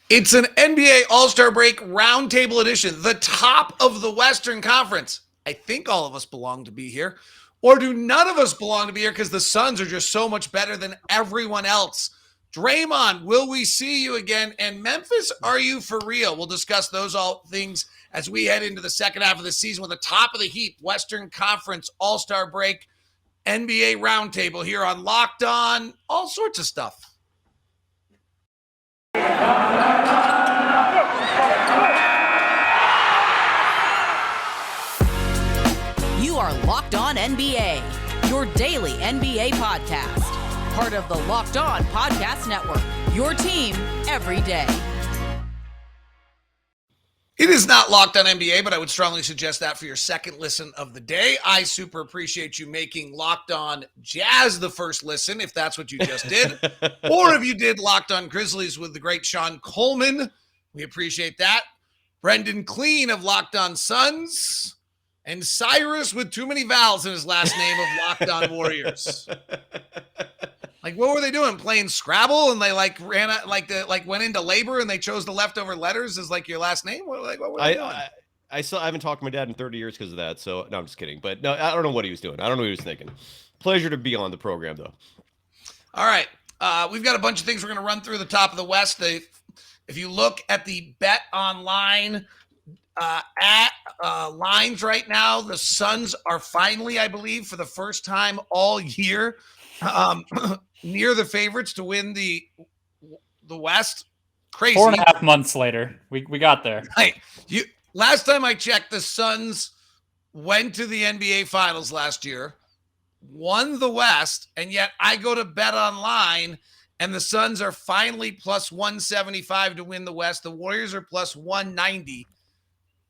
It's an NBA All-Star Break Roundtable edition, the top of the Western Conference. I think all of us belong to be here. Or do none of us belong to be here because the Suns are just so much better than everyone else? Draymond, will we see you again? And Memphis, are you for real? We'll discuss those all things as we head into the second half of the season with the top of the heap Western Conference All-Star Break NBA Roundtable here on Locked On, all sorts of stuff. You are Locked On NBA, your daily NBA podcast. Part of the Locked On Podcast Network, your team every day. It is not Locked On NBA, but I would strongly suggest that for your second listen of the day. I super appreciate you making Locked On Jazz the first listen, if that's what you just did. Or if you did Locked On Grizzlies with the great Sean Coleman. We appreciate that. Brendon Kleen of Locked On Suns. And Cyrus with too many vowels in his last name of Locked On Warriors. Like, what were they doing? Playing Scrabble, and they ran out, went into labor, and they chose the leftover letters as your last name. What were they doing? I haven't talked to my dad in 30 years because of that. So no, I'm just kidding. But no, I don't know what he was doing. I don't know what he was thinking. Pleasure to be on the program, though. All right, we've got a bunch of things we're going to run through the top of the West. If you look at the BetOnline lines right now, the Suns are finally, I believe, for the first time all year, near the favorites to win the West. Crazy. 4.5 months later, we got there. Last time I checked, the Suns went to the NBA Finals last year, won the West, and yet I go to BetOnline, and the Suns are finally plus 175 to win the West. The Warriors are plus 190.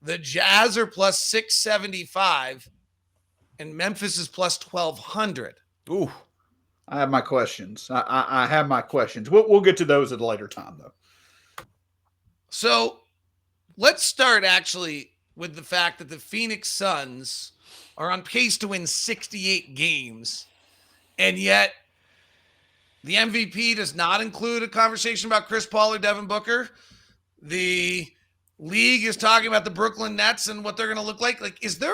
The Jazz are plus 675, and Memphis is plus 1,200. Ooh. I have my questions. I have my questions. We'll get to those at a later time, though. So let's start actually with the fact that the Phoenix Suns are on pace to win 68 games, and yet the MVP does not include a conversation about Chris Paul or Devin Booker. The league is talking about the Brooklyn Nets and what they're going to look like. Is there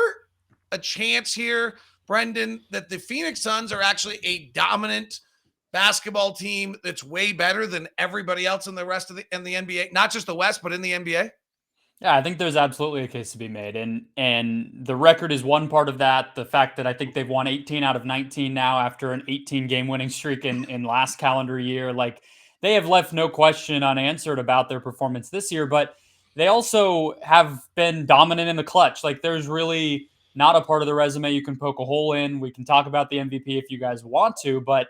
a chance here, Brendon, that the Phoenix Suns are actually a dominant basketball team that's way better than everybody else in the rest of the NBA, not just the West, but in the NBA? Yeah, I think there's absolutely a case to be made. And the record is one part of that. The fact that I think they've won 18 out of 19 now after an 18-game winning streak in last calendar year. They have left no question unanswered about their performance this year, but they also have been dominant in the clutch. There's really not a part of the resume you can poke a hole in. We can talk about the MVP if you guys want to, but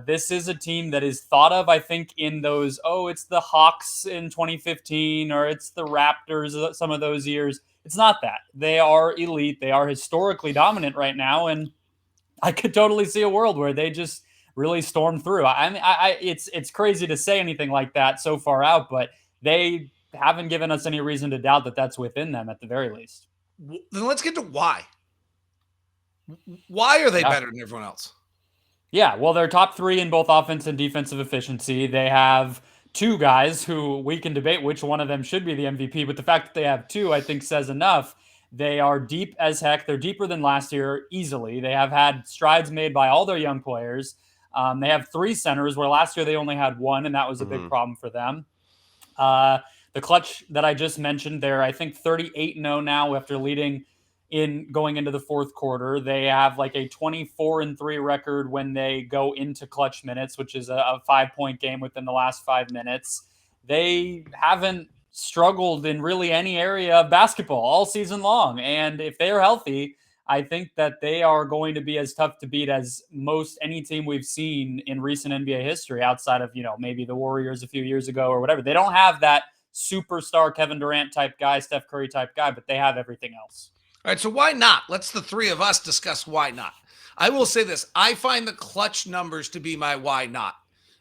this is a team that is thought of, I think, in those, it's the Hawks in 2015 or it's the Raptors some of those years. It's not that. They are elite. They are historically dominant right now, and I could totally see a world where they just really storm through. It's crazy to say anything like that so far out, but they haven't given us any reason to doubt that that's within them at the very least. Then let's get to why. Why are they better than everyone else? Yeah, well, they're top three in both offense and defensive efficiency. They have two guys who we can debate which one of them should be the MVP, but the fact that they have two, I think, says enough. They are deep as heck. They're deeper than last year easily. They have had strides made by all their young players. They have three centers, where last year they only had one, and that was a big problem for them. The clutch that I just mentioned, they're, I think, 38-0 now after leading in going into the fourth quarter. They have a 24-3 record when they go into clutch minutes, which is a 5-point game within the last 5 minutes. They haven't struggled in really any area of basketball all season long. And if they're healthy, I think that they are going to be as tough to beat as most any team we've seen in recent NBA history outside of, maybe the Warriors a few years ago or whatever. They don't have that superstar Kevin Durant type guy, Steph Curry type guy, but they have everything else. All right, so why not? Let's the three of us discuss why not. I will say this. I find the clutch numbers to be my why not.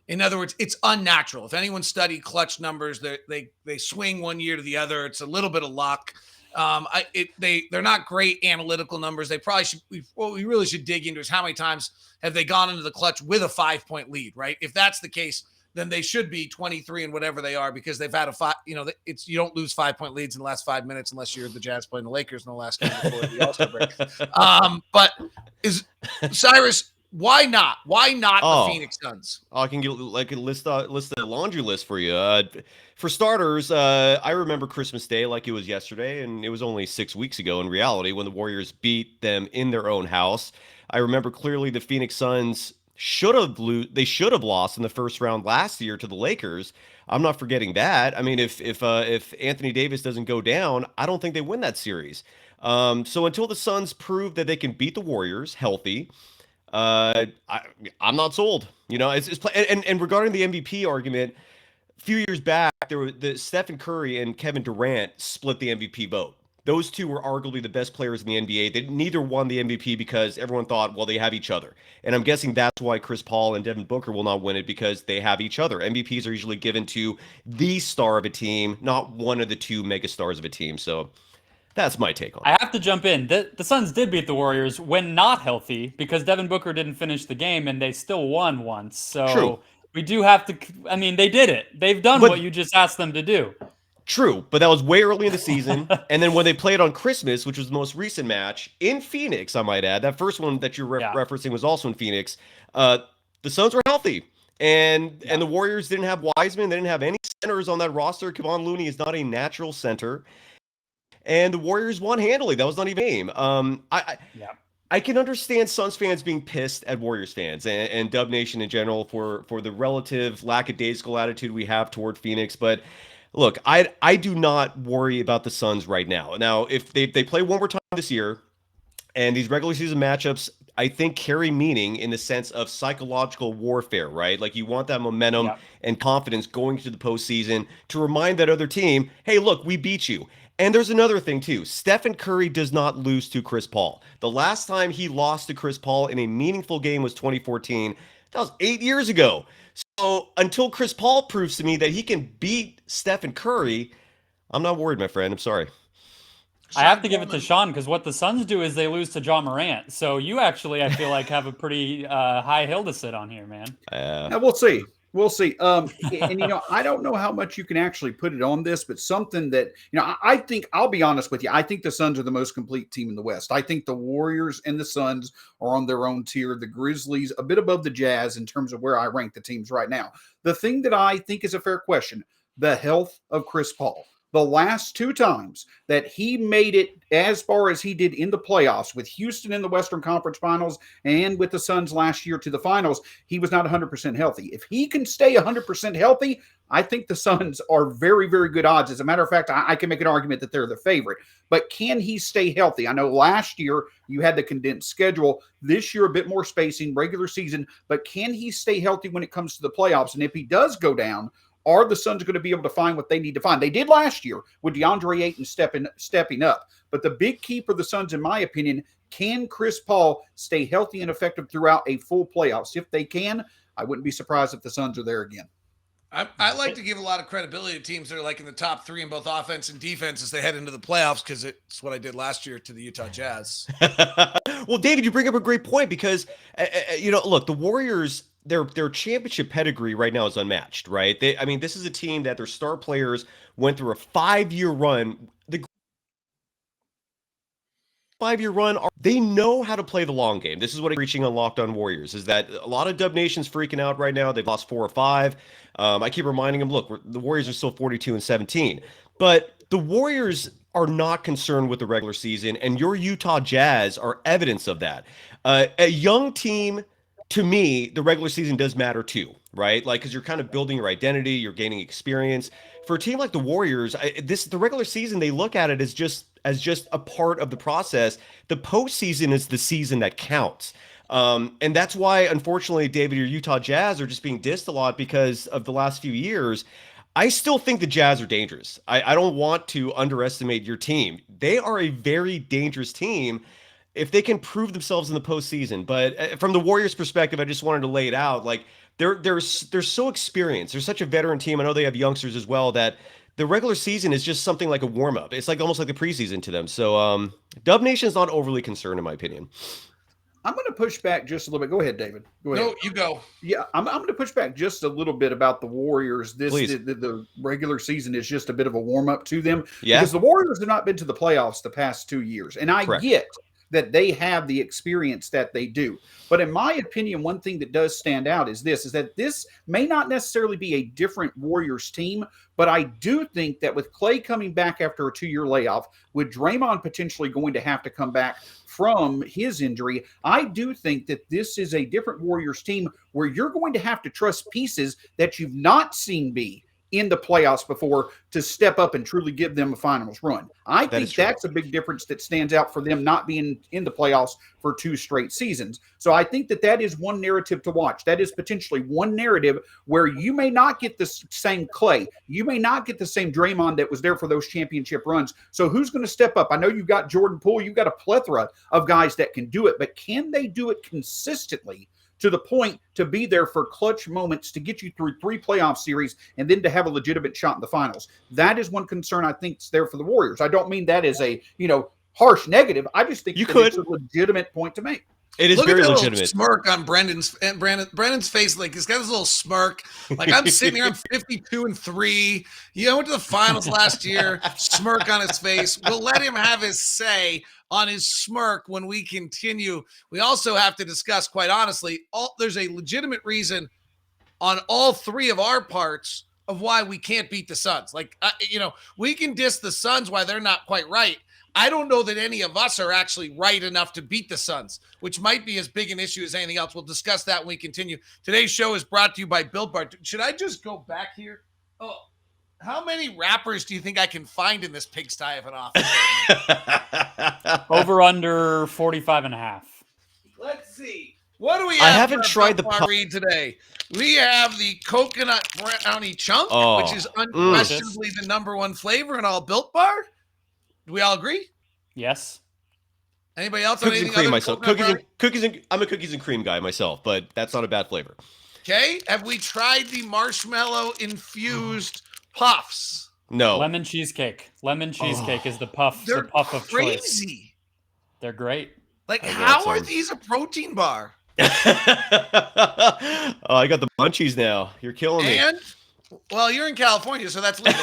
In other words, it's unnatural. If anyone studied clutch numbers, they swing one year to the other. It's a little bit of luck. They're not great analytical numbers. They probably should. What we really should dig into is how many times have they gone into the clutch with a 5-point lead, right? If that's the case, then they should be 23 and whatever they are, because they've had you don't lose 5-point leads in the last 5 minutes unless you're the Jazz playing the Lakers in the last game before the All-Star break. But is Cyrus, why not? Why not the Phoenix Suns? I can get list a laundry list for you. For starters, I remember Christmas Day like it was yesterday, and it was only 6 weeks ago in reality when the Warriors beat them in their own house. I remember clearly the Phoenix Suns should have lost in the first round last year to the Lakers. I'm not forgetting that. I mean, if Anthony Davis doesn't go down, I don't think they win that series. So until the Suns prove that they can beat the Warriors healthy, I'm not sold. And regarding the MVP argument, a few years back, the Stephen Curry and Kevin Durant split the MVP vote. Those two were arguably the best players in the NBA. They neither won the MVP because everyone thought, well, they have each other. And I'm guessing that's why Chris Paul and Devin Booker will not win it, because they have each other. MVPs are usually given to the star of a team, not one of the two mega stars of a team. So that's my take on it. I have to jump in. The Suns did beat the Warriors when not healthy, because Devin Booker didn't finish the game and they still won once. So True. We do have to, I mean, they did it. They've done what you just asked them to do. True, but that was way early in the season. And then when they played on Christmas, which was the most recent match in Phoenix, I might add, that first one that you're referencing was also in Phoenix. The Suns were healthy, and the Warriors didn't have Wiseman. They didn't have any centers on that roster. Kevon Looney is not a natural center, and the Warriors won handily. That was not even a game. I can understand Suns fans being pissed at Warriors fans and Dub Nation in general for the relative lackadaisical attitude we have toward Phoenix, but look, I do not worry about the Suns right now. Now, if they play one more time this year, and these regular season matchups, I think, carry meaning in the sense of psychological warfare, right? Like, you want that momentum and confidence going to the postseason to remind that other team, hey, look, we beat you. And there's another thing, too. Stephen Curry does not lose to Chris Paul. The last time he lost to Chris Paul in a meaningful game was 2014. That was 8 years ago. So until Chris Paul proves to me that he can beat Stephen Curry, I'm not worried, my friend. I'm sorry. I have to give it to Sean, because what the Suns do is they lose to Ja Morant. So you actually, I feel like, have a pretty high hill to sit on here, man. We'll see. We'll see. And, I don't know how much you can actually put it on this, but something that, I think, I'll be honest with you, I think the Suns are the most complete team in the West. I think the Warriors and the Suns are on their own tier. The Grizzlies a bit above the Jazz in terms of where I rank the teams right now. The thing that I think is a fair question, the health of Chris Paul. The last two times that he made it as far as he did in the playoffs, with Houston in the Western Conference Finals and with the Suns last year to the finals, he was not 100% healthy. If he can stay 100% healthy, I think the Suns are very, very good odds. As a matter of fact, I can make an argument that they're the favorite. But can he stay healthy? I know last year you had the condensed schedule. This year, a bit more spacing, regular season. But can he stay healthy when it comes to the playoffs? And if he does go down, are the Suns going to be able to find what they need to find? They did last year with DeAndre Ayton stepping up. But the big key for the Suns, in my opinion, can Chris Paul stay healthy and effective throughout a full playoffs? If they can, I wouldn't be surprised if the Suns are there again. I like to give a lot of credibility to teams that are like in the top three in both offense and defense as they head into the playoffs, because it's what I did last year to the Utah Jazz. Well, David, you bring up a great point, because, look, the Warriors, their championship pedigree right now is unmatched, right? This is a team that their star players went through a 5-year run. The 5-year run, they know how to play the long game. This is what I'm reaching on Locked On Warriors, is that a lot of Dub Nation's freaking out right now. They've lost 4 or 5. I keep reminding them, look, the Warriors are still 42-17. But the Warriors are not concerned with the regular season, and your Utah Jazz are evidence of that. A young team, to me, the regular season does matter too, right? Like, because you're kind of building your identity, you're gaining experience. For a team like the Warriors, the regular season, they look at it as just a part of the process. The postseason is the season that counts. And that's why, unfortunately, David, your Utah Jazz are just being dissed a lot because of the last few years. I still think the Jazz are dangerous. I don't want to underestimate your team. They are a very dangerous team if they can prove themselves in the postseason. But from the Warriors' perspective, I just wanted to lay it out. Like, they're so experienced. They're such a veteran team. I know they have youngsters as well, that the regular season is just something like a warm-up. It's like almost like the preseason to them. So Dub Nation is not overly concerned, in my opinion. I'm going to push back just a little bit. Go ahead, David. Go ahead. No, you go. Yeah, I'm going to push back just a little bit about the Warriors. Please. The regular season is just a bit of a warm up to them Yeah. because the Warriors have not been to the playoffs the past 2 years, and I Correct. get that they have the experience that they do. But in my opinion, one thing that does stand out is that this may not necessarily be a different Warriors team, but I do think that with Clay coming back after a 2-year layoff, with Draymond potentially going to have to come back from his injury, I do think that this is a different Warriors team where you're going to have to trust pieces that you've not seen be in the playoffs before to step up and truly give them a finals run. I think that's a big difference that stands out for them not being in the playoffs for 2 straight seasons. So I think that is one narrative to watch. That is potentially one narrative where you may not get the same Clay. You may not get the same Draymond that was there for those championship runs. So who's going to step up? I know you've got Jordan Poole. You've got a plethora of guys that can do it, but can they do it consistently to the point to be there for clutch moments to get you through 3 playoff series and then to have a legitimate shot in the finals? That is one concern I think is there for the Warriors. I don't mean that as a, harsh negative. I just think it's a legitimate point to make. It is very legitimate. Smirk on Brendon's face, like he's got this little smirk. Like I'm sitting here, I'm 52-3. I went to the finals last year. Smirk on his face. We'll let him have his say on his smirk when we continue. We also have to discuss, quite honestly, there's a legitimate reason on all 3 of our parts of why we can't beat the Suns. Like, we can diss the Suns why they're not quite right. I don't know that any of us are actually right enough to beat the Suns, which might be as big an issue as anything else. We'll discuss that when we continue. Today's show is brought to you by Built Bar. Should I just go back here? Oh, how many rappers do you think I can find in this pigsty of an office? Over under 45.5. Let's see. What do we have? I haven't tried the read today. We have the coconut brownie chunk, which is unquestionably the number 1 flavor in all Built Bar. Do we all agree? Yes. Anybody else? Cookies and cream myself. I'm a cookies and cream guy myself, but that's not a bad flavor. Okay. Have we tried the marshmallow infused puffs? No. Lemon cheesecake. Lemon cheesecake is the puff. The puff of crazy. Choice. They're great. Like, how are these a protein bar? I got the munchies now. You're killing me. And you're in California, so that's legal.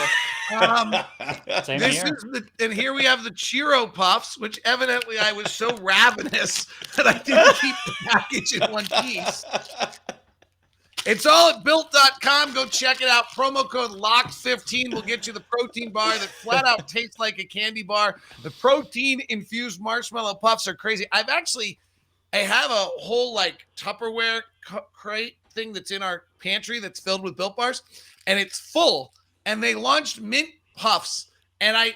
Same here. And here we have the Chiro Puffs, which evidently I was so ravenous that I didn't keep the package in one piece. It's all at built.com. Go check it out. Promo code LOCKED15 will get you the protein bar that flat out tastes like a candy bar. The protein infused marshmallow puffs are crazy. I have a whole Tupperware crate thing that's in our pantry that's filled with Built Bars, and it's full. And they launched mint puffs, and I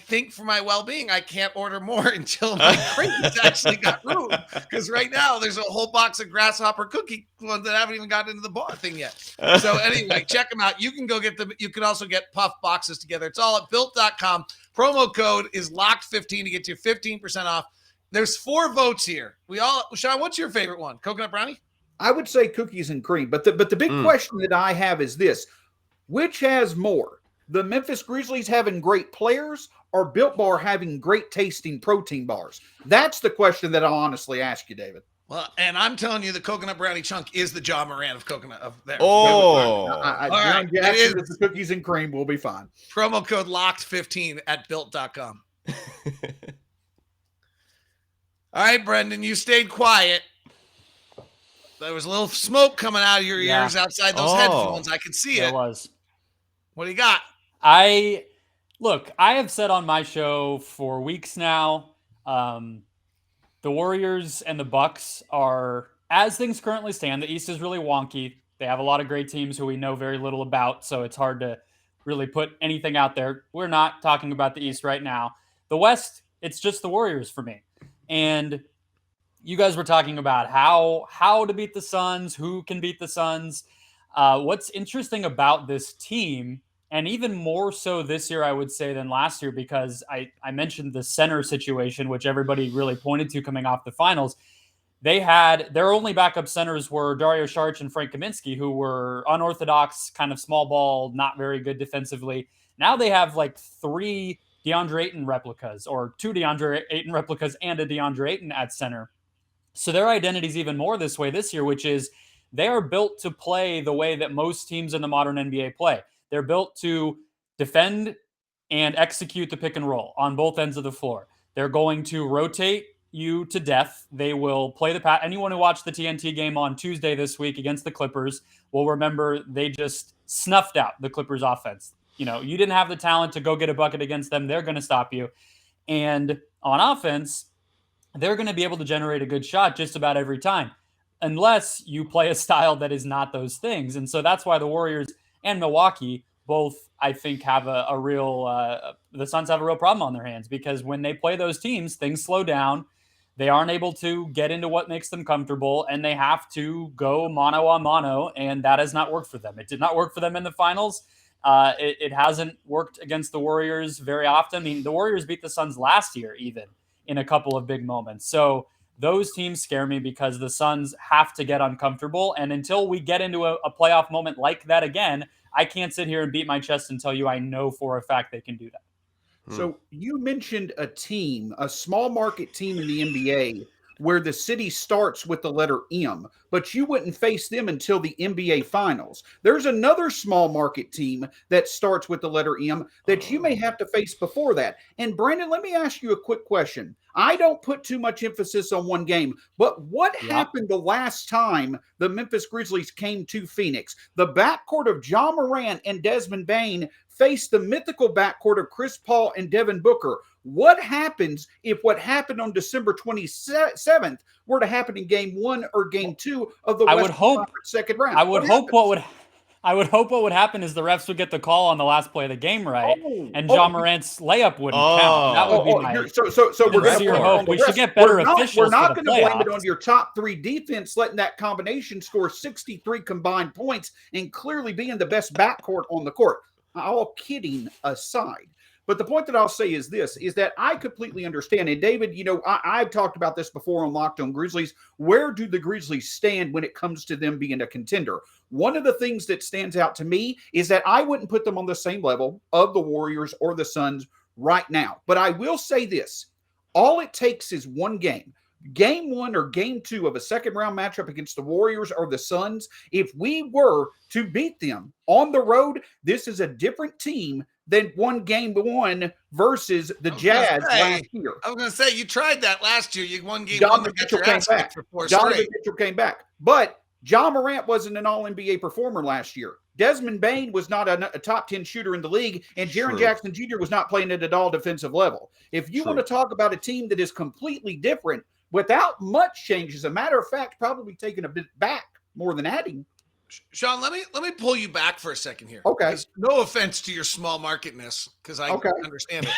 think for my well-being, I can't order more until my crate has actually got room. Because right now there's a whole box of grasshopper cookie ones that haven't even gotten into the bar thing yet. So anyway, check them out. You can go get them. You can also get puff boxes together. It's all at built.com. Promo code is LOCKED15 to get you 15% off. There's 4 votes here. Sean, what's your favorite one? Coconut brownie? I would say cookies and cream. But the big question that I have is this. Which has more? The Memphis Grizzlies having great players or Built Bar having great tasting protein bars? That's the question that I'll honestly ask you, David. Well, and I'm telling you, the coconut brownie chunk is the Ja Morant of coconut of there. Oh, John Jackson is the cookies and cream. We'll be fine. Promo code LOCKED15 at built.com. All right, Brendon, you stayed quiet. There was a little smoke coming out of your ears outside those headphones. I could see it. There was. What do you got? I have said on my show for weeks now, the Warriors and the Bucks are, as things currently stand, the East is really wonky. They have a lot of great teams who we know very little about, so it's hard to really put anything out there. We're not talking about the East right now. The West, it's just the Warriors for me. And you guys were talking about how to beat the Suns, who can beat the Suns. What's interesting about this team, and even more so this year, I would say, than last year, because I mentioned the center situation, which everybody really pointed to coming off the finals. Their only backup centers were Dario Saric and Frank Kaminsky, who were unorthodox, kind of small ball, not very good defensively. Now they have 3 DeAndre Ayton replicas, or 2 DeAndre Ayton replicas and a DeAndre Ayton at center. So their identity is even more this way this year, which is they are built to play the way that most teams in the modern NBA play. They're built to defend and execute the pick and roll on both ends of the floor. They're going to rotate you to death. They will play the pass. Anyone who watched the TNT game on Tuesday this week against the Clippers will remember they just snuffed out the Clippers offense. You didn't have the talent to go get a bucket against them. They're going to stop you. And on offense, they're going to be able to generate a good shot just about every time, unless you play a style that is not those things. And so that's why the Warriors and Milwaukee both, I think, have a real the Suns have a real problem on their hands, because when they play those teams, things slow down. They aren't able to get into what makes them comfortable, and they have to go mano a mano, and that has not worked for them. It did not work for them in the finals. It hasn't worked against the Warriors very often. I mean, the Warriors beat the Suns last year, even in a couple of big moments. So those teams scare me because the Suns have to get uncomfortable. And until we get into a playoff moment like that again, I can't sit here and beat my chest and tell you I know for a fact they can do that. So you mentioned a team, a small market team in the NBA where the city starts with the letter M, but you wouldn't face them until the NBA Finals. There's another small market team that starts with the letter M that you may have to face before that. And Brandon, let me ask you a quick question. I don't put too much emphasis on one game, but what happened the last time the Memphis Grizzlies came to Phoenix? The backcourt of Ja Morant and Desmond Bane faced the mythical backcourt of Chris Paul and Devin Booker. What happens if what happened on December 27th were to happen in game 1 or game 2 of the Western Conference second round? I would hope what would happen is the refs would get the call on the last play of the game and Ja Morant's layup wouldn't count. That would be my so we're going to hope. We should get better officials. We're not going to blame it on your top 3 defense letting that combination score 63 combined points and clearly being the best backcourt on the court. All kidding aside. But the point that I'll say is this, is that I completely understand. And David, I've talked about this before on Locked On Grizzlies. Where do the Grizzlies stand when it comes to them being a contender? One of the things that stands out to me is that I wouldn't put them on the same level of the Warriors or the Suns right now. But I will say this, all it takes is one game. Game 1 or game 2 of a second round matchup against the Warriors or the Suns, if we were to beat them on the road, this is a different team than game 1 versus the Jazz last year. I was going to say, you tried that last year. You won game Donovan 1. Mitchell came back. Donovan Mitchell came back. But Ja Morant wasn't an all-NBA performer last year. Desmond Bane was not a top 10 shooter in the league, and Jaren Jackson Jr. was not playing at all defensive level. If you want to talk about a team that is completely different, without much change, as a matter of fact, probably taking a bit back more than adding. Sean, let me pull you back for a second here. Okay. No offense to your small marketness, because I understand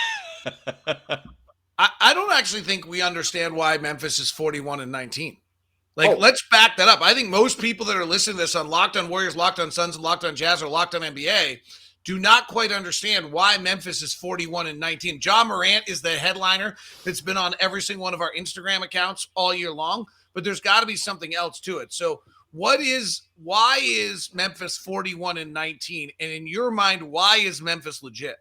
it. I don't actually think we understand why Memphis is 41-19. Let's back that up. I think most people that are listening to this on Locked On Warriors, Locked On Suns, and Locked On Jazz, or Locked On NBA do not quite understand why Memphis is 41-19. Ja Morant is the headliner that's been on every single one of our Instagram accounts all year long, but there's got to be something else to it. So why is Memphis 41-19? And in your mind, why is Memphis legit?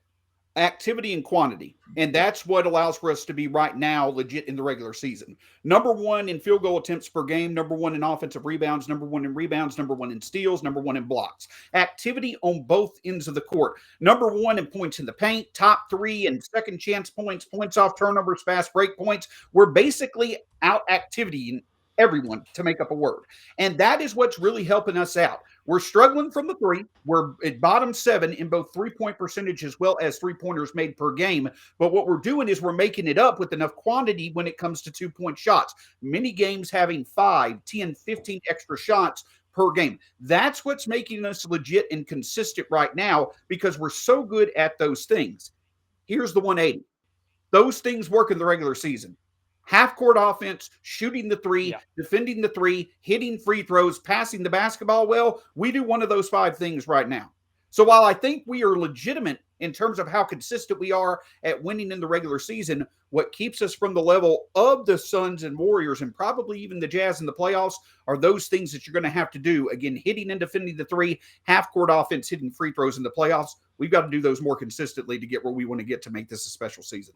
Activity and quantity. And that's what allows for us to be right now legit in the regular season. Number 1 in field goal attempts per game, number 1 in offensive rebounds, number 1 in rebounds, number 1 in steals, number 1 in blocks. Activity on both ends of the court. Number 1 in points in the paint, top 3 in second chance points, points off turnovers, fast break points. We're basically out activity everyone to make up a word. And that is what's really helping us out. We're struggling from the 3. We're at bottom 7 in both 3-point percentage as well as 3-pointers made per game. But what we're doing is we're making it up with enough quantity when it comes to 2-point shots. Many games having 5, 10, 15 extra shots per game. That's what's making us legit and consistent right now, because we're so good at those things. Here's the 180. Those things work in the regular season. Half-court offense, shooting the 3, defending the 3, hitting free throws, passing the basketball well. We do one of those 5 things right now. So while I think we are legitimate in terms of how consistent we are at winning in the regular season, what keeps us from the level of the Suns and Warriors and probably even the Jazz in the playoffs are those things that you're going to have to do. Again, hitting and defending the 3, half-court offense, hitting free throws in the playoffs. We've got to do those more consistently to get where we want to get to make this a special season.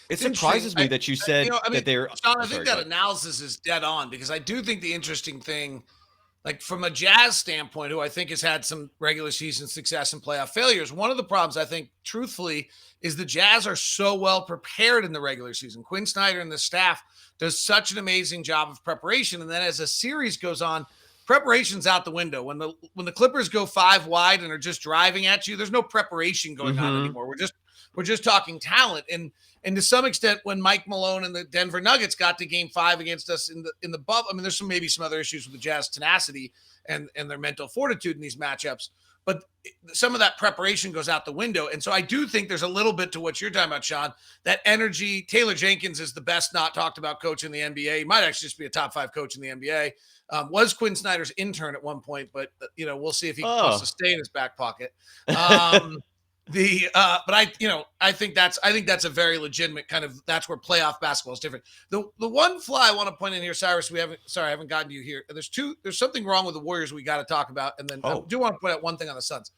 It surprises me that you said that they're. Sean, I think that analysis is dead on, because I do think the interesting thing, like from a Jazz standpoint, who I think has had some regular season success and playoff failures, one of the problems I think, truthfully, is the Jazz are so well prepared in the regular season. Quinn Snyder and the staff does such an amazing job of preparation. And then as a series goes on, preparation's out the window. When the Clippers go 5 wide and are just driving at you, there's no preparation going on anymore. We're just talking talent. And to some extent, when Mike Malone and the Denver Nuggets got to Game 5 against us in the bubble, I mean, there's maybe some other issues with the Jazz tenacity and their mental fortitude in these matchups, but some of that preparation goes out the window. And so I do think there's a little bit to what you're talking about, Sean, that energy. Taylor Jenkins is the best not talked about coach in the NBA. He might actually just be a top 5 coach in the NBA. Was Quinn Snyder's intern at one point, but we'll see if he wants to stay in his back pocket. But I think that's a very legitimate kind of, that's where playoff basketball is different. The one flaw I want to point in here, Cyrus, I haven't gotten to you here. There's something wrong with the Warriors we got to talk about. And then I do want to point out one thing on the Suns.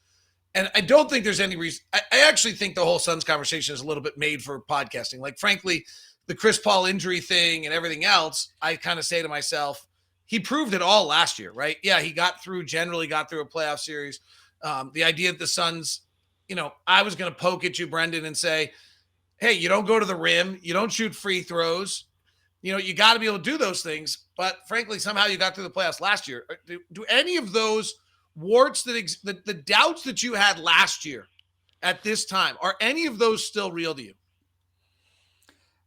And I don't think there's any reason. I actually think the whole Suns conversation is a little bit made for podcasting. Like, frankly, the Chris Paul injury thing and everything else, I kind of say to myself, he proved it all last year, right? Yeah, he generally got through a playoff series. The idea that the Suns, I was going to poke at you, Brendon, and say, hey, you don't go to the rim. You don't shoot free throws. You got to be able to do those things. But frankly, somehow you got through the playoffs last year. Do any of those warts the doubts that you had last year at this time, are any of those still real to you?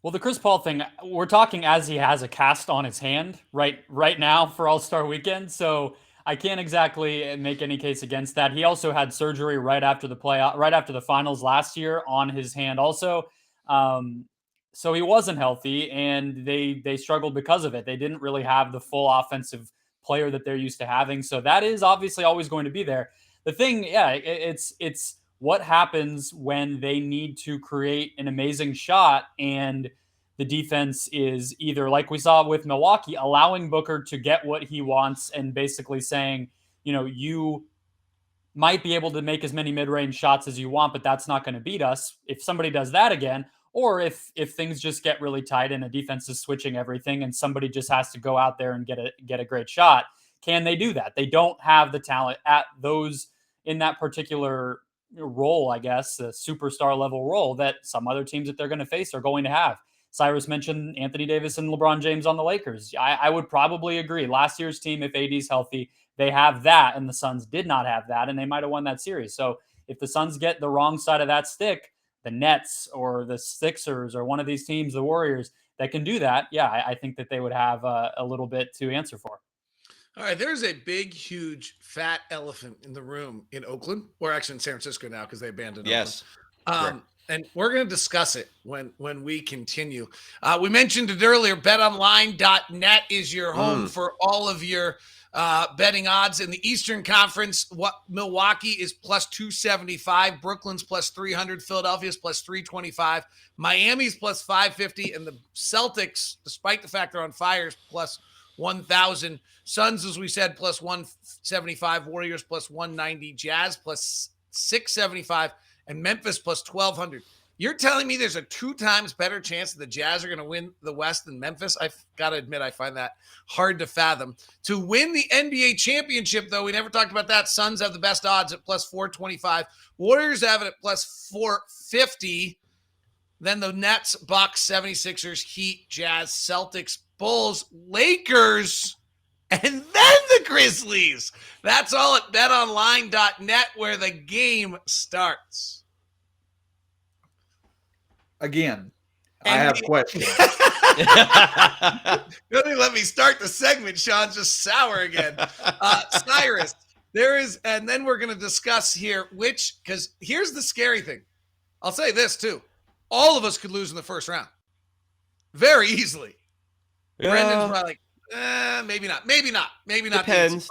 Well, the Chris Paul thing, we're talking as he has a cast on his hand right now for All-Star Weekend. So I can't exactly make any case against that. He also had surgery right after the finals last year on his hand also. So he wasn't healthy, and they struggled because of it. They didn't really have the full offensive player that they're used to having. So that is obviously always going to be there. The thing, it's what happens when they need to create an amazing shot and the defense is either, like we saw with Milwaukee, allowing Booker to get what he wants and basically saying, you might be able to make as many mid-range shots as you want, but that's not going to beat us. If somebody does that again, or if things just get really tight and a defense is switching everything and somebody just has to go out there and get a great shot, can they do that? They don't have the talent at those in that particular role, I guess, the superstar level role that some other teams that they're going to face are going to have. Cyrus mentioned Anthony Davis and LeBron James on the Lakers. I would probably agree. Last year's team, if AD's healthy, they have that, and the Suns did not have that, and they might have won that series. So if the Suns get the wrong side of that stick, the Nets or the Sixers or one of these teams, the Warriors, that can do that, I think that they would have a little bit to answer for. All right, there's a big, huge, fat elephant in the room in Oakland, or actually in San Francisco now because they abandoned Yes. Oakland. And we're going to discuss it when we continue. We mentioned it earlier, betonline.net is your home for all of your betting odds. In the Eastern Conference, Milwaukee is plus 275, Brooklyn's plus 300, Philadelphia's plus 325, Miami's plus 550, and the Celtics, despite the fact they're on fire, is plus 1,000. Suns, as we said, plus 175, Warriors plus 190, Jazz plus 675, and Memphis plus 1,200. You're telling me there's a 2 times better chance that the Jazz are going to win the West than Memphis? I've got to admit, I find that hard to fathom. To win the NBA championship, though, we never talked about that. Suns have the best odds at plus 425. Warriors have it at plus 450. Then the Nets, Bucks, 76ers, Heat, Jazz, Celtics, Bulls, Lakers, and then the Grizzlies. That's all at betonline.net, where the game starts. Again, I have questions. Let me start the segment. Sean's just sour again. Cyrus, and then we're going to discuss here because here's the scary thing. I'll say this too. All of us could lose in the first round. Very easily. Yeah. Brendon's probably like, maybe not. Depends.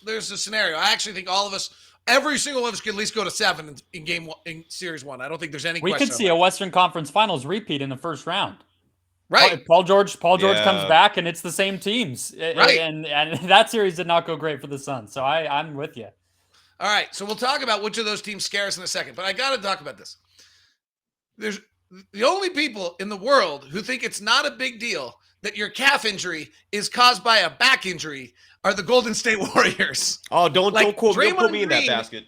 There's a scenario. I actually think all of us, every single one of us, could at least go to 7 in game 1, in series 1. I don't think there's any question. We could see a Western Conference Finals repeat in the first round. Right. Paul George comes back, and it's the same teams. Right. And that series did not go great for the Suns. So I'm with you. All right. So we'll talk about which of those teams scare us in a second. But I got to talk about this. the only people in the world who think it's not a big deal that your calf injury is caused by a back injury are the Golden State Warriors. Oh, don't put me in that Green, basket.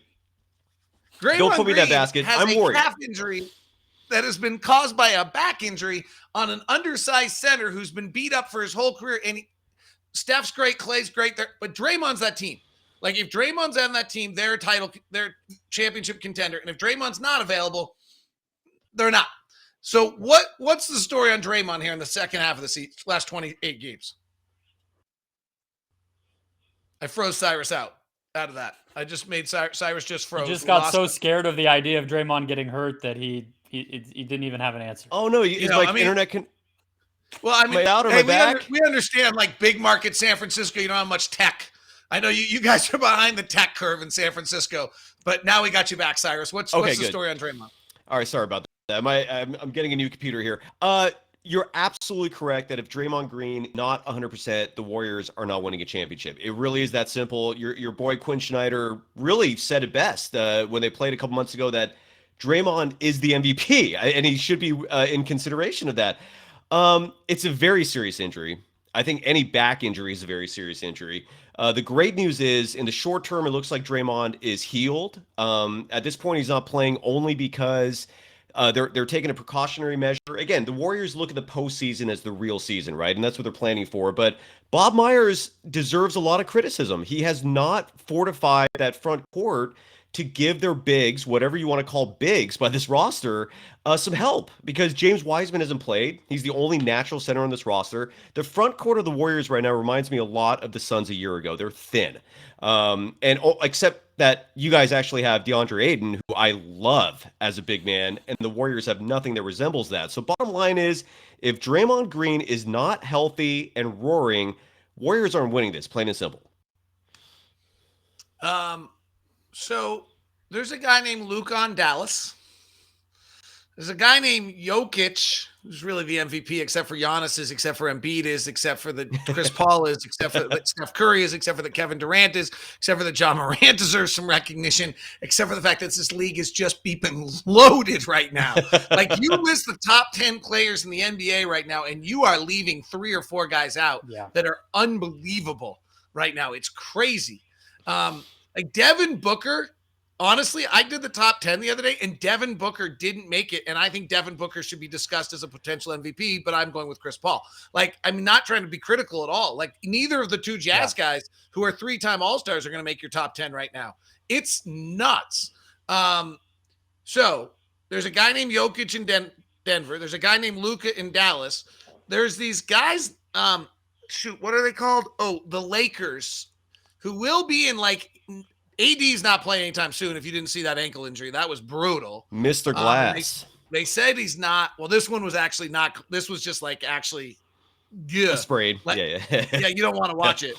Don't put me in that basket. I'm worried. Calf injury that has been caused by a back injury on an undersized center who's been beat up for his whole career. And Steph's great, Clay's great, but Draymond's that team. Like if Draymond's on that team, they're championship contender. And if Draymond's not available, they're not. So what's the story on Draymond here in the second half of the last 28 games? I froze Cyrus out of that. I just made Cyrus just froze. He just got so scared of the idea of Draymond getting hurt that he didn't even have an answer. Oh no, internet can. Well, I mean, out of my back. We understand like big market San Francisco. You don't have much tech. I know you guys are behind the tech curve in San Francisco, but now we got you back, Cyrus. What's the story on Draymond? All right, sorry about that. I'm getting a new computer here. You're absolutely correct that if Draymond Green not 100%, the Warriors are not winning a championship. It really is that simple. Your boy Quinn Snyder really said it best when they played a couple months ago that Draymond is the MVP, and he should be in consideration of that. It's a very serious injury. I think any back injury is a very serious injury. The great news is, in the short term, it looks like Draymond is healed. At this point, he's not playing only because they're taking a precautionary measure. Again, the Warriors look at the postseason as the real season, right? And that's what they're planning for. But Bob Myers deserves a lot of criticism. He has not fortified that front court to give their bigs, whatever you want to call bigs by this roster, some help, because James Wiseman hasn't played. He's the only natural center on this roster. The front court of the Warriors right now reminds me a lot of the Suns a year ago. They're thin. Except that you guys actually have DeAndre Ayton, who I love as a big man, and the Warriors have nothing that resembles that. So bottom line is, if Draymond Green is not healthy and roaring, Warriors aren't winning this, plain and simple. So there's a guy named Luka on Dallas. There's a guy named Jokic, who's really the MVP, except for Giannis is, except for Embiid is, except for the Chris Paul is, except for that Steph Curry is, except for the Kevin Durant is, except for the John Morant deserves some recognition, except for the fact that this league is just beeping loaded right now. Like you list the top 10 players in the NBA right now, and you are leaving 3 or 4 guys out that are unbelievable right now. It's crazy. Like Devin Booker, honestly, I did the top 10 the other day, and Devin Booker didn't make it, and I think Devin Booker should be discussed as a potential MVP, but I'm going with Chris Paul. Like, I'm not trying to be critical at all. Like, neither of the 2 Jazz guys who are 3-time All-Stars are going to make your top 10 right now. It's nuts. So there's a guy named Jokic in Denver. There's a guy named Luka in Dallas. There's these guys, what are they called? Oh, the Lakers, who will be in like AD's not playing anytime soon. If you didn't see that ankle injury, that was brutal. Mr. Glass. They said he's not. Well, this one was actually not. This was just like actually good. Sprayed. Like, yeah. You don't want to watch it.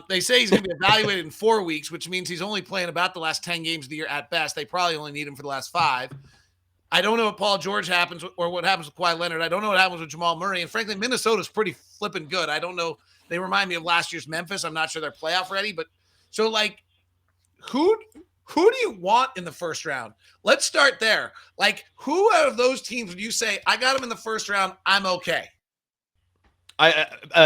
They say he's going to be evaluated in 4 weeks, which means he's only playing about the last 10 games of the year at best. They probably only need him for the last 5. I don't know what Paul George happens or what happens with Kawhi Leonard. I don't know what happens with Jamal Murray. And frankly, Minnesota's pretty flipping good. I don't know. They remind me of last year's Memphis. I'm not sure they're playoff ready, but so like, who do you want in the first round? Let's start there. Like, who out of those teams would you say, I got them in the first round, I'm okay?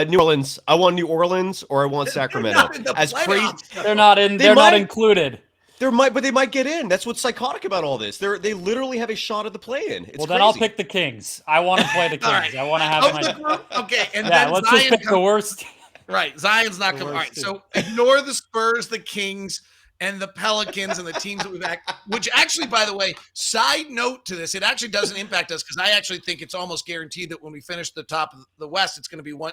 New Orleans. I want New Orleans or I want Sacramento. As crazy, they're not in. They're not included. They might get in. That's what's psychotic about all this. They literally have a shot at the play-in. It's then crazy. I'll pick the Kings. I want to play the Kings. Right. I want to have my. Okay, and then let's just pick the worst. Right, Zion's not coming. All right, so ignore the Spurs, the Kings, and the Pelicans and the teams that we've which actually, by the way, side note to this, it actually doesn't impact us because I actually think it's almost guaranteed that when we finish the top of the West, it's going to be 1,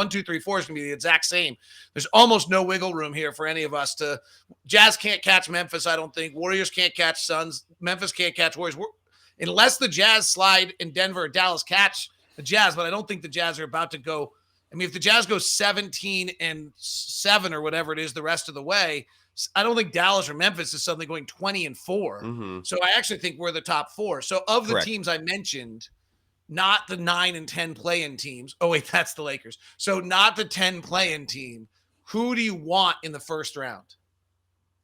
2, 3, 4 is going to be the exact same. There's almost no wiggle room here for any of us to. Jazz can't catch Memphis, I don't think. Warriors can't catch Suns. Memphis can't catch Warriors. Unless the Jazz slide and Denver or Dallas catch the Jazz, but I don't think the Jazz are about to go. I mean, if the Jazz go 17-7 or whatever it is the rest of the way, I don't think Dallas or Memphis is suddenly going 20-4. Mm-hmm. So I actually think we're the top 4. So of the teams I mentioned, not the 9 and 10 play-in teams. Oh, wait, that's the Lakers. So not the 10 play-in team. Who do you want in the first round?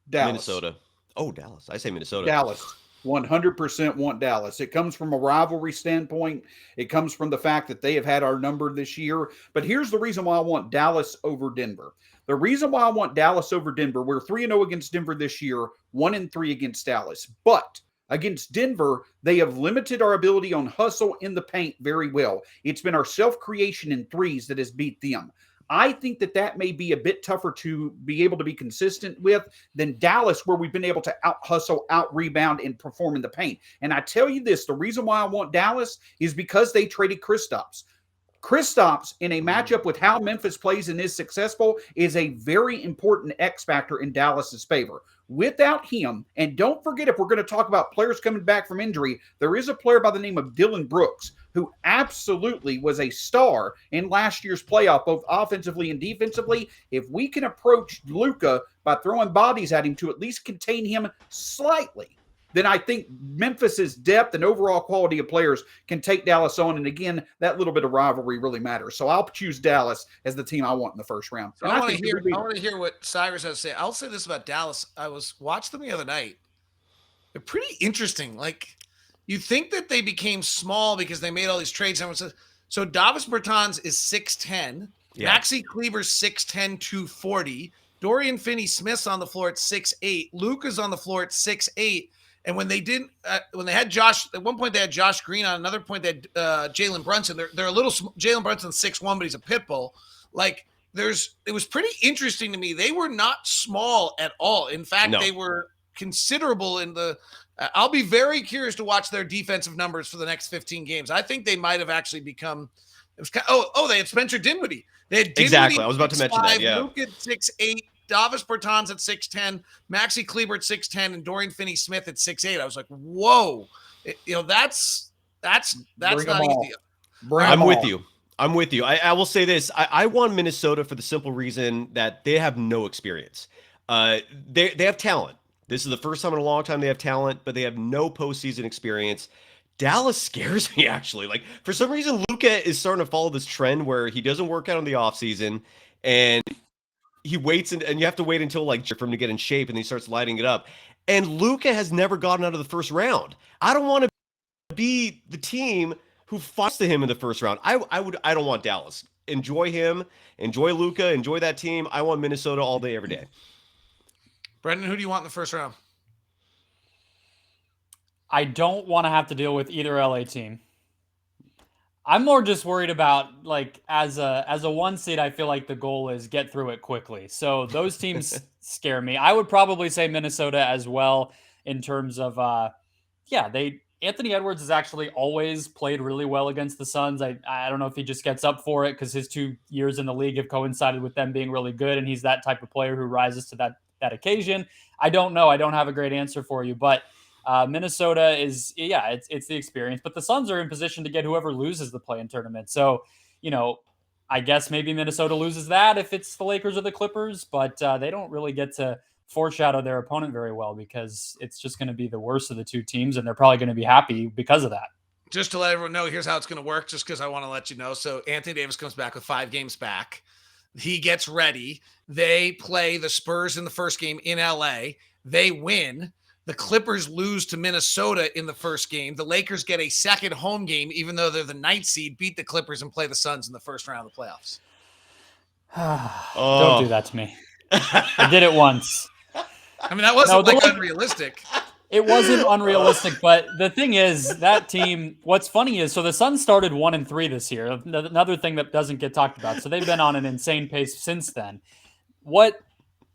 Dallas. Minnesota. Oh, Dallas. I say Minnesota. Dallas. 100% want Dallas. It comes from a rivalry standpoint. It comes from the fact that they have had our number this year. But here's the reason why I want Dallas over Denver. The reason why I want Dallas over Denver, we're 3-0 against Denver this year, 1-3 against Dallas. But against Denver, they have limited our ability on hustle in the paint very well. It's been our self-creation in threes that has beat them. I think that may be a bit tougher to be able to be consistent with than Dallas, where we've been able to out-hustle, out-rebound, and perform in the paint. And I tell you this, the reason why I want Dallas is because they traded Kristaps. Kristaps, in a matchup with how Memphis plays and is successful, is a very important X factor in Dallas's favor. Without him, and don't forget, if we're going to talk about players coming back from injury, there is a player by the name of Dillon Brooks, who absolutely was a star in last year's playoff, both offensively and defensively. If we can approach Luka by throwing bodies at him to at least contain him slightly, then I think Memphis's depth and overall quality of players can take Dallas on. And again, that little bit of rivalry really matters. So I'll choose Dallas as the team I want in the first round. So I want to hear what Cyrus has to say. I'll say this about Dallas. I watched them the other night. They're pretty interesting. Like, you think that they became small because they made all these trades. So Davis Bertans is 6'10". Yeah. Maxi Kleber's 6'10", 240. Dorian Finney-Smith's on the floor at 6'8". Luka's on the floor at 6'8". And when they had Josh, at one point they had Josh Green, on another point they had Jalen Brunson. They're a little, Jalen Brunson's 6'1", but he's a pit bull. Like, it was pretty interesting to me. They were not small at all. In fact, They were considerable in the. I'll be very curious to watch their defensive numbers for the next 15 games. I think they might have actually become. It was kind of, they had Spencer Dinwiddie. They had Dinwiddie exactly. I was about to mention that. Yeah, Luka at 6'8". Davis Bertans at 6'10", Maxi Kleber at 6'10", and Dorian Finney-Smith at 6'8". I was like, whoa, that's not easy. I'm with you. I will say this. I want Minnesota for the simple reason that they have no experience. They have talent. This is the first time in a long time they have talent, but they have no postseason experience. Dallas scares me, actually. Like, for some reason, Luka is starting to follow this trend where he doesn't work out in the offseason, and he waits, and you have to wait until for him to get in shape, and he starts lighting it up. And Luka has never gotten out of the first round. I don't want to be the team who fights to him in the first round. I don't want Dallas. Enjoy him, enjoy Luka, enjoy that team. I want Minnesota all day, every day. Brendon, who do you want in the first round? I don't want to have to deal with either LA team. I'm more just worried about, as a 1 seed, I feel like the goal is get through it quickly. So those teams scare me. I would probably say Minnesota as well in terms of, Anthony Edwards has actually always played really well against the Suns. I don't know if he just gets up for it because his 2 years in the league have coincided with them being really good, and he's that type of player who rises to that occasion. I don't know. I don't have a great answer for you, but Minnesota is, it's the experience, but the Suns are in position to get whoever loses the play-in tournament. So, I guess maybe Minnesota loses that if it's the Lakers or the Clippers, but they don't really get to foreshadow their opponent very well because it's just going to be the worst of the two teams, and they're probably going to be happy because of that. Just to let everyone know, here's how it's going to work, just because I want to let you know. So Anthony Davis comes back with 5 games back. He gets ready. They play the Spurs in the first game in LA. They win. The Clippers lose to Minnesota in the first game. The Lakers get a second home game, even though they're the 9th seed, beat the Clippers, and play the Suns in the first round of the playoffs. Don't do that to me. I did it once. I mean, that wasn't unrealistic. It wasn't unrealistic, but the thing is, that team, what's funny is, so the Suns started 1-3 this year. Another thing that doesn't get talked about. So they've been on an insane pace since then. What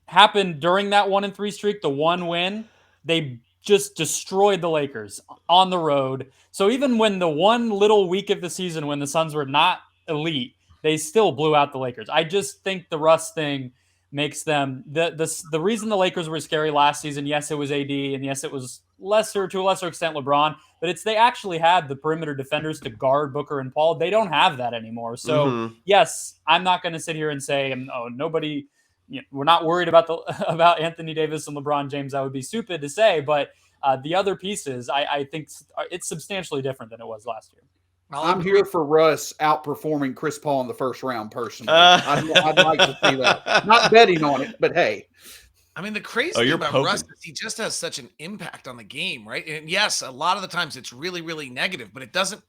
happened during that 1-3 streak, the one win, they just destroyed the Lakers on the road. So even when the one little week of the season when the Suns were not elite, they still blew out the Lakers. I just think the Russ thing makes them the reason the Lakers were scary last season. Yes, it was AD, and yes, it was to a lesser extent LeBron, but they actually had the perimeter defenders to guard Booker and Paul. They don't have that anymore. So yes, I'm not going to sit here and say, nobody. We're not worried about Anthony Davis and LeBron James. That would be stupid to say, but the other pieces, I think it's substantially different than it was last year. I'm here for Russ outperforming Chris Paul in the first round personally. I'd like to see that. Not betting on it, but hey. I mean, the crazy thing about Russ is he just has such an impact on the game, right? And yes, a lot of the times it's really, really negative, but it doesn't,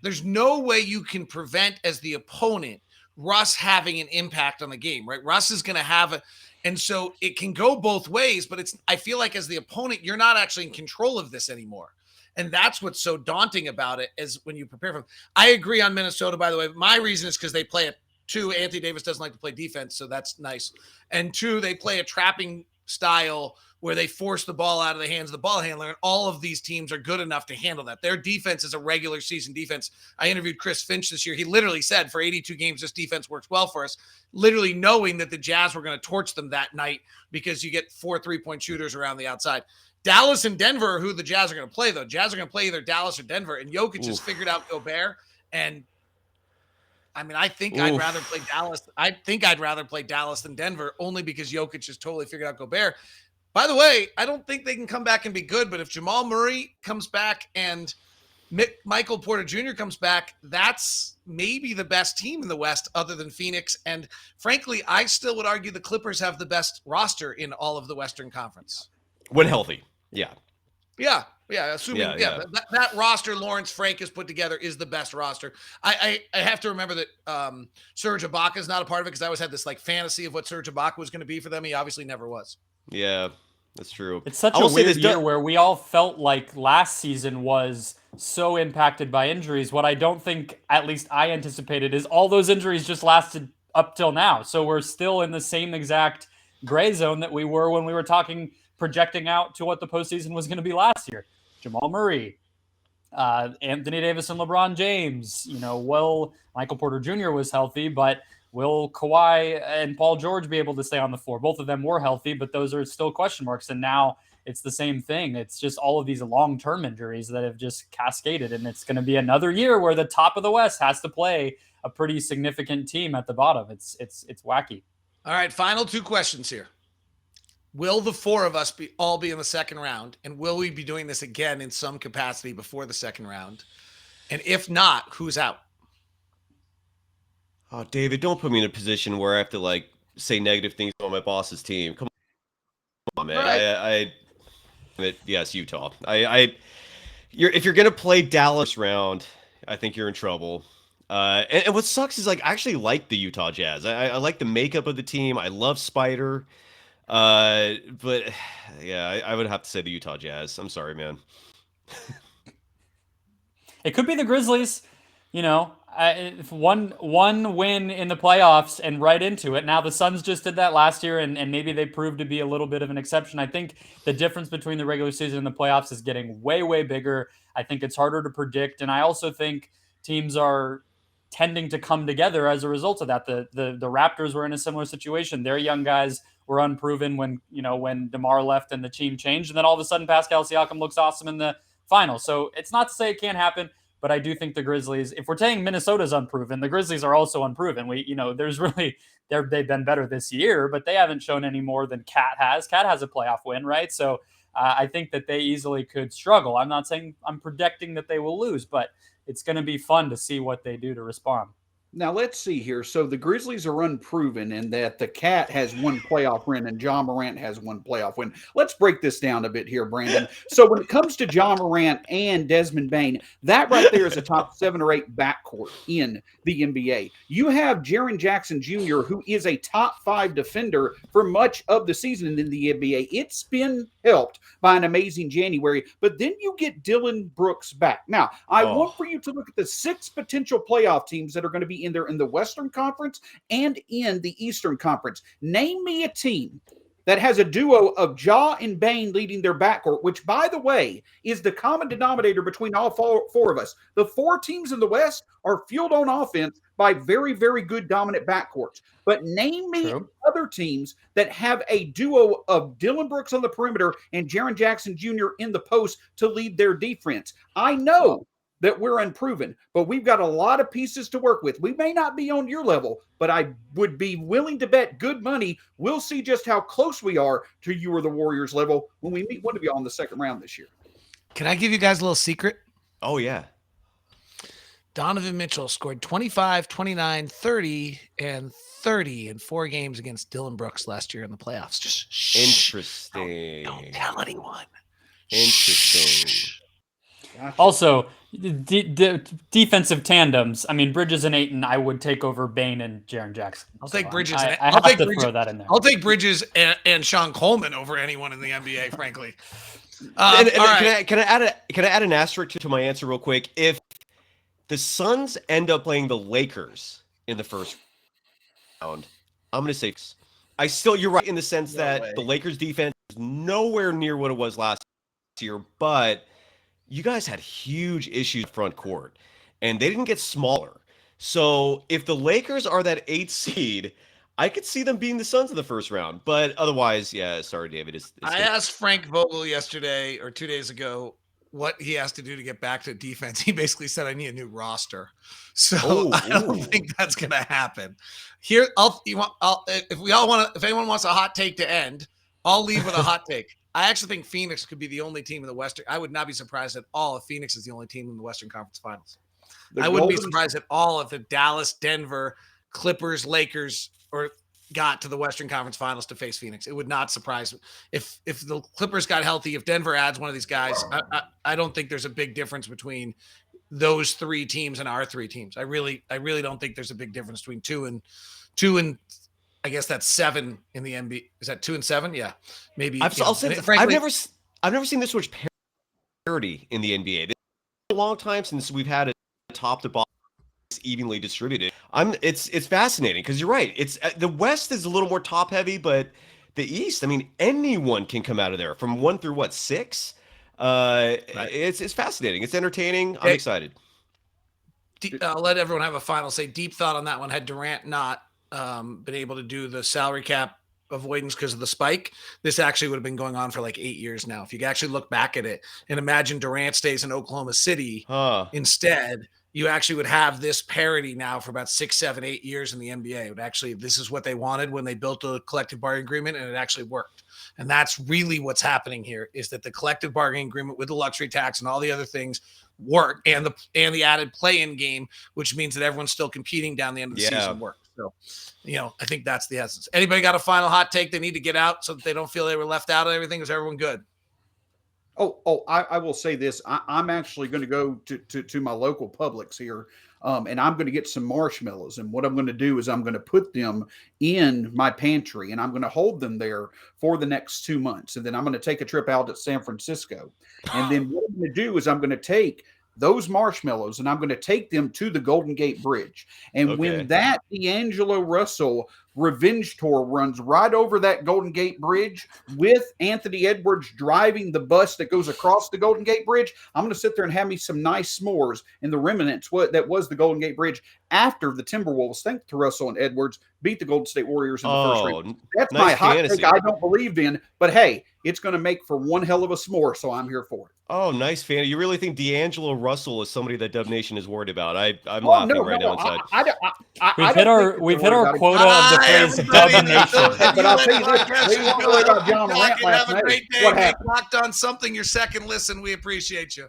there's no way you can prevent as the opponent Russ having an impact on the game, right? Russ is going to have and so it can go both ways, but I feel like as the opponent, you're not actually in control of this anymore. And that's what's so daunting about it is when you prepare for them. I agree on Minnesota, by the way. My reason is because they play it. 2, Anthony Davis doesn't like to play defense, so that's nice. And 2, they play a trapping style where they force the ball out of the hands of the ball handler, and all of these teams are good enough to handle that. Their defense is a regular season defense. I interviewed Chris Finch this year. He literally said for 82 games, this defense works well for us, literally knowing that the Jazz were going to torch them that night because you get 4 3-point shooters around the outside. Dallas and Denver are who the Jazz are going to play, though. Jazz are going to play either Dallas or Denver, and Jokic has figured out Gobert, and I mean, I think I'd rather play Dallas. I think I'd rather play Dallas than Denver only because Jokic has totally figured out Gobert. By the way, I don't think they can come back and be good, but if Jamal Murray comes back and Michael Porter Jr. comes back, that's maybe the best team in the West other than Phoenix. And frankly, I still would argue the Clippers have the best roster in all of the Western Conference. When healthy. Yeah. Yeah, assuming that roster Lawrence Frank has put together is the best roster. I have to remember that Serge Ibaka is not a part of it because I always had this like fantasy of what Serge Ibaka was going to be for them. He obviously never was. Yeah, that's true. It's such a weird year where we all felt like last season was so impacted by injuries. What I don't think, at least I anticipated, is all those injuries just lasted up till now. So we're still in the same exact gray zone that we were when we were projecting out to what the postseason was going to be last year. Jamal Murray, Anthony Davis and LeBron James, Michael Porter Jr. was healthy, but will Kawhi and Paul George be able to stay on the floor? Both of them were healthy, but those are still question marks. And now it's the same thing. It's just all of these long-term injuries that have just cascaded. And it's going to be another year where the top of the West has to play a pretty significant team at the bottom. It's wacky. All right. Final 2 questions here. Will the 4 of us all be in the second round? And will we be doing this again in some capacity before the second round? And if not, who's out? Oh, David, don't put me in a position where I have to say negative things on my boss's team. Come on, man. Right. Yes, Utah. If you're gonna play Dallas round, I think you're in trouble. And what sucks is I actually like the Utah Jazz. I like the makeup of the team. I love Spider. But yeah, I would have to say the Utah Jazz. I'm sorry, man. It could be the Grizzlies, if one win in the playoffs and right into it. Now the Suns just did that last year, and maybe they proved to be a little bit of an exception. I think the difference between the regular season and the playoffs is getting way, way bigger. I think it's harder to predict, and I also think teams are tending to come together as a result of that. The Raptors were in a similar situation. Their young guys were unproven when DeMar left and the team changed, and then all of a sudden Pascal Siakam looks awesome in the final. So it's not to say it can't happen, but I do think the Grizzlies, if we're saying Minnesota's unproven, the Grizzlies are also unproven. They've been better this year, but they haven't shown any more than Cat has. Cat has a playoff win, right? So I think that they easily could struggle. I'm not saying I'm predicting that they will lose, but it's going to be fun to see what they do to respond. Now, let's see here. So the Grizzlies are unproven in that the Cat has 1 playoff win and Ja Morant has 1 playoff win. Let's break this down a bit here, Brandon. So when it comes to Ja Morant and Desmond Bane, that right there is a top 7 or 8 backcourt in the NBA. You have Jaren Jackson Jr., who is a top 5 defender for much of the season in the NBA. It's been helped by an amazing January, but then you get Dylan Brooks back. Now, I want for you to look at the 6 potential playoff teams that are going to be in there in the Western Conference and in the Eastern Conference. Name me a team that has a duo of Ja and Bane leading their backcourt, which, by the way, is the common denominator between all 4 of us. The 4 teams in the West are fueled on offense by very, very good dominant backcourts. But name me other teams that have a duo of Dylan Brooks on the perimeter and Jaren Jackson Jr. in the post to lead their defense. I know that we're unproven, but we've got a lot of pieces to work with. We may not be on your level, but I would be willing to bet good money we'll see just how close we are to you or the Warriors level when we meet one of you on the second round this year. Can I give you guys a little secret? Oh, yeah. Donovan Mitchell scored 25, 29, 30, and 30 in 4 games against Dylan Brooks last year in the playoffs. Just interesting. Don't tell anyone. Interesting. Gotcha. Also, defensive tandems. I mean, Bridges and Ayton, I would take over Bane and Jaren Jackson. I'll take Bridges. I have to throw that in there. I'll take Bridges and Sean Coleman over anyone in the NBA, frankly. Can I add an asterisk to my answer real quick? If the Suns end up playing the Lakers in the first round, I'm going to say you're right in the sense that the Lakers defense is nowhere near what it was last year, but you guys had huge issues front court, and they didn't get smaller. So if the Lakers are that 8th seed, I could see them beating the Suns in the first round. But otherwise, yeah, sorry, David. I asked Frank Vogel yesterday or 2 days ago what he has to do to get back to defense. He basically said, I need a new roster. So I don't think that's going to happen. Here, if anyone wants a hot take to end, I'll leave with a hot take. I actually think Phoenix could be the only team in the Western. I would not be surprised at all if Phoenix is the only team in the Western Conference Finals. I wouldn't be surprised at all if the Dallas, Denver, Clippers, Lakers, or got to the Western Conference Finals to face Phoenix. It would not surprise me. If the Clippers got healthy, if Denver adds one of these guys, I don't think there's a big difference between those 3 teams and our 3 teams. I really don't think there's a big difference between 2 and I guess that's 7 in the NBA. Is that 2 and 7? Yeah, maybe. Frankly, I've never seen this much parity in the NBA. It's a long time since we've had a top to bottom evenly distributed. It's fascinating because you're right. It's the West is a little more top heavy, but the East, I mean, anyone can come out of there from 1 through 6. Right. It's fascinating. It's entertaining. I'm excited. I'll let everyone have a final say. Deep thought on that one. Had Durant not been able to do the salary cap avoidance because of the spike, this actually would have been going on for like 8 years now. If you actually look back at it and imagine Durant stays in Oklahoma City instead, you actually would have this parity now for about 6, 7, 8 years in the NBA. It would actually, this is what they wanted when they built the collective bargaining agreement, and it actually worked. And that's really what's happening here, is that the collective bargaining agreement with the luxury tax and all the other things work, and the added play-in game, which means that everyone's still competing down the end of the season work. So, I think that's the essence. Anybody got a final hot take they need to get out so that they don't feel they were left out of everything? Is everyone good? I will say this. I'm actually going to go to my local Publix here, and I'm going to get some marshmallows. And what I'm going to do is I'm going to put them in my pantry, and I'm going to hold them there for the next 2 months. And then I'm going to take a trip out to San Francisco. And then what I'm going to do is I'm going to take those marshmallows and I'm going to take them to the Golden Gate Bridge. And when that D'Angelo Russell revenge tour runs right over that Golden Gate Bridge with Anthony Edwards driving the bus that goes across the Golden Gate Bridge, I'm going to sit there and have me some nice s'mores in the remnants that was the Golden Gate Bridge after the Timberwolves, thanks to Russell and Edwards, beat the Golden State Warriors in the first round. That's nice, my hot take I don't believe in, but hey, it's going to make for one hell of a s'more, so I'm here for it. Oh, nice fan. You really think D'Angelo Russell is somebody that Dub Nation is worried about? I'm laughing now inside. We've hit our quota of the phrase Dub Nation. But I'll tell you this, we won't worry about John Morant last night. Have a great day. Locked on something, your second listen. We appreciate you.